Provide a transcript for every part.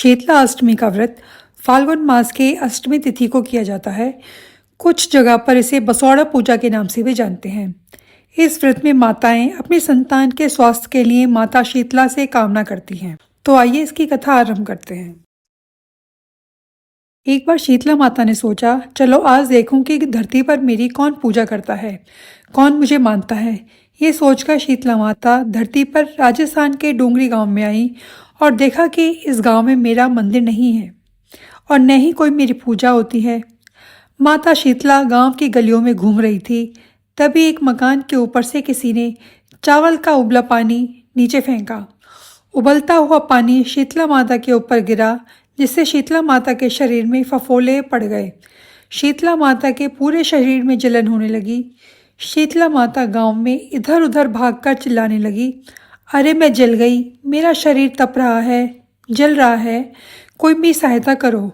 शीतला अष्टमी का व्रत फाल्गुन मास के अष्टमी तिथि को किया जाता है। कुछ जगह पर इसे बसौड़ा पूजा के नाम से भी जानते हैं। इस व्रत में माताएं अपनी संतान के स्वास्थ्य के लिए माता शीतला से कामना करती हैं। तो आइए इसकी कथा आरंभ करते हैं। एक बार शीतला माता ने सोचा, चलो आज देखूं कि धरती पर मेरी कौन पूजा करता है, कौन मुझे मानता है। ये सोचकर शीतला माता धरती पर राजस्थान के डूंगरी गांव में आई और देखा कि इस गांव में मेरा मंदिर नहीं है और न ही कोई मेरी पूजा होती है। माता शीतला गांव की गलियों में घूम रही थी। तभी एक मकान के ऊपर से किसी ने चावल का उबला पानी नीचे फेंका। उबलता हुआ पानी शीतला माता के ऊपर गिरा, जिससे शीतला माता के शरीर में फफोले पड़ गए। शीतला माता के पूरे शरीर में जलन होने लगी। शीतला माता गांव में इधर उधर भागकर चिल्लाने लगी, अरे मैं जल गई, मेरा शरीर तप रहा है, जल रहा है, कोई मेरी सहायता करो।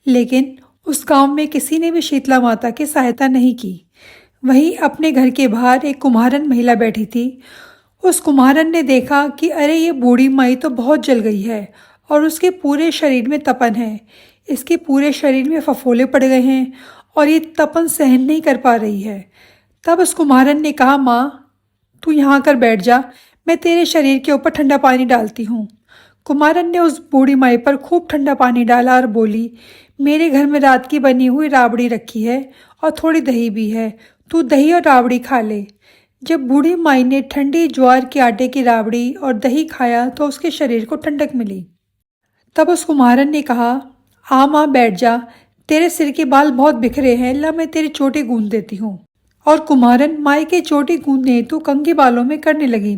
लेकिन उस गांव में किसी ने भी शीतला माता की सहायता नहीं की। वहीं अपने घर के बाहर एक कुम्हारन महिला बैठी थी। उस कुम्हारन ने देखा कि अरे ये बूढ़ी माई तो बहुत जल गई है और उसके पूरे शरीर में तपन है, इसके पूरे शरीर में फफोले पड़ गए हैं और ये तपन सहन नहीं कर पा रही है। तब उस कुम्हारन ने कहा, माँ तू यहाँ आकर बैठ जा, मैं तेरे शरीर के ऊपर ठंडा पानी डालती हूँ। कुम्हारन ने उस बूढ़ी माई पर खूब ठंडा पानी डाला और बोली, मेरे घर में रात की बनी हुई राबड़ी रखी है और थोड़ी दही भी है, तू दही और राबड़ी खा ले। जब बूढ़ी माई ने ठंडी ज्वार के आटे की राबड़ी और दही खाया तो उसके शरीर को ठंडक मिली। तब उस कुम्हारन ने कहा, आ माँ बैठ जा, तेरे सिर के बाल बहुत बिखरे हैं, ला मैं तेरी चोटी गूंद देती हूँ। और कुम्हारन माई के चोटी गूंदने हेतु कंघी बालों में करने लगी।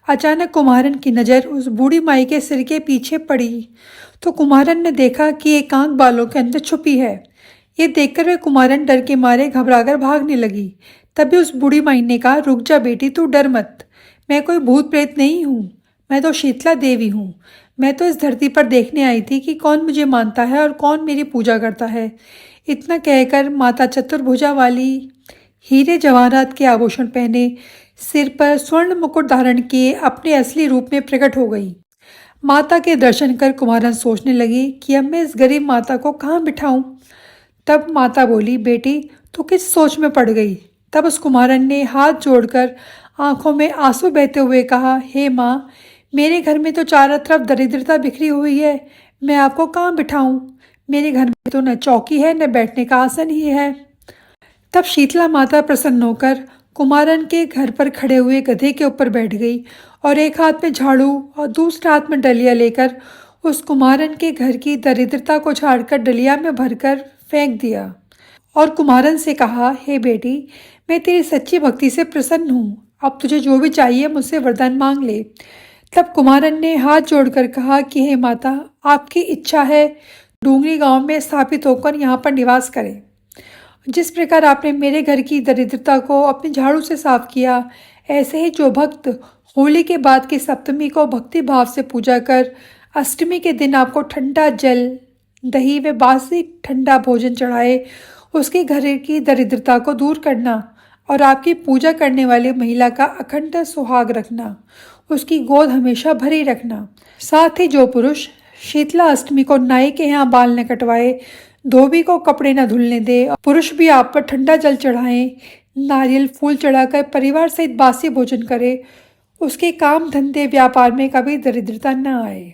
अचानक कुम्हारन की नज़र उस बूढ़ी माई के सिर के पीछे पड़ी तो कुम्हारन ने देखा कि एक आंख बालों के अंदर छुपी है। ये देखकर वह कुम्हारन डर के मारे घबराकर भागने लगी। तभी उस बूढ़ी माई ने कहा, रुक जा बेटी, तू डर मत, मैं कोई भूत प्रेत नहीं हूँ, मैं तो शीतला देवी हूँ। मैं तो इस धरती पर देखने आई थी कि कौन मुझे मानता है और कौन मेरी पूजा करता है। इतना कहकर माता चतुर्भुजा वाली हीरे जवाहरात के आभूषण पहने, सिर पर स्वर्ण मुकुट धारण किए अपने असली रूप में प्रकट हो गई। माता के दर्शन कर कुम्हारन सोचने लगी कि अब मैं इस गरीब माता को कहाँ बिठाऊं। तब माता बोली, बेटी तू किस सोच में पड़ गई। तब उस कुम्हारन ने हाथ जोड़कर आंखों में आंसू बहते हुए कहा, हे माँ, मेरे घर में तो चारों तरफ दरिद्रता बिखरी हुई है, मैं आपको कहाँ बिठाऊं। मेरे घर में तो न चौकी है न बैठने का आसन ही है। तब शीतला माता प्रसन्न होकर कुम्हारन के घर पर खड़े हुए गधे के ऊपर बैठ गई और एक हाथ में झाड़ू और दूसरे हाथ में डलिया लेकर उस कुम्हारन के घर की दरिद्रता को झाड़कर डलिया में भरकर फेंक दिया और कुम्हारन से कहा, हे बेटी, मैं तेरी सच्ची भक्ति से प्रसन्न हूँ, अब तुझे जो भी चाहिए मुझसे वरदान मांग ले। तब कुम्हारन ने हाथ जोड़कर कहा कि हे माता, आपकी इच्छा है डूंगरी गांव में स्थापित होकर यहाँ पर निवास करें। जिस प्रकार आपने मेरे घर की दरिद्रता को अपने झाड़ू से साफ किया, ऐसे ही जो भक्त होली के बाद की सप्तमी को भक्ति भाव से पूजा कर अष्टमी के दिन आपको ठंडा जल, दही व बासी ठंडा भोजन चढ़ाए, उसके घर की दरिद्रता को दूर करना और आपकी पूजा करने वाली महिला का अखंड सुहाग रखना, उसकी गोद हमेशा भरी रखना। साथ ही जो पुरुष शीतला अष्टमी को नाई के यहाँ बाल न कटवाए, धोबी को कपड़े न धुलने दे, पुरुष भी आप पर ठंडा जल चढ़ाएं, नारियल फूल चढ़ाकर परिवार सहित बासी भोजन करे, उसके काम धंधे व्यापार में कभी दरिद्रता न आए।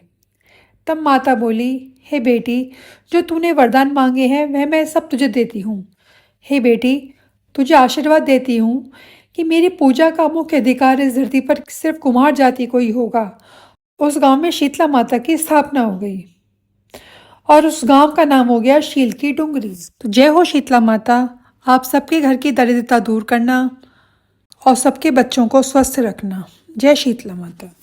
तब माता बोली, हे बेटी, जो तूने वरदान मांगे हैं वह मैं सब तुझे देती हूँ। हे बेटी, तुझे आशीर्वाद देती हूँ कि मेरी पूजा का मुख्य अधिकार इस धरती पर सिर्फ कुम्हार जाति को ही होगा। उस गांव में शीतला माता की स्थापना हो गई और उस गांव का नाम हो गया शील की डूंगरी। तो जय हो शीतला माता, आप सबके घर की दरिद्रता दूर करना और सबके बच्चों को स्वस्थ रखना। जय शीतला माता।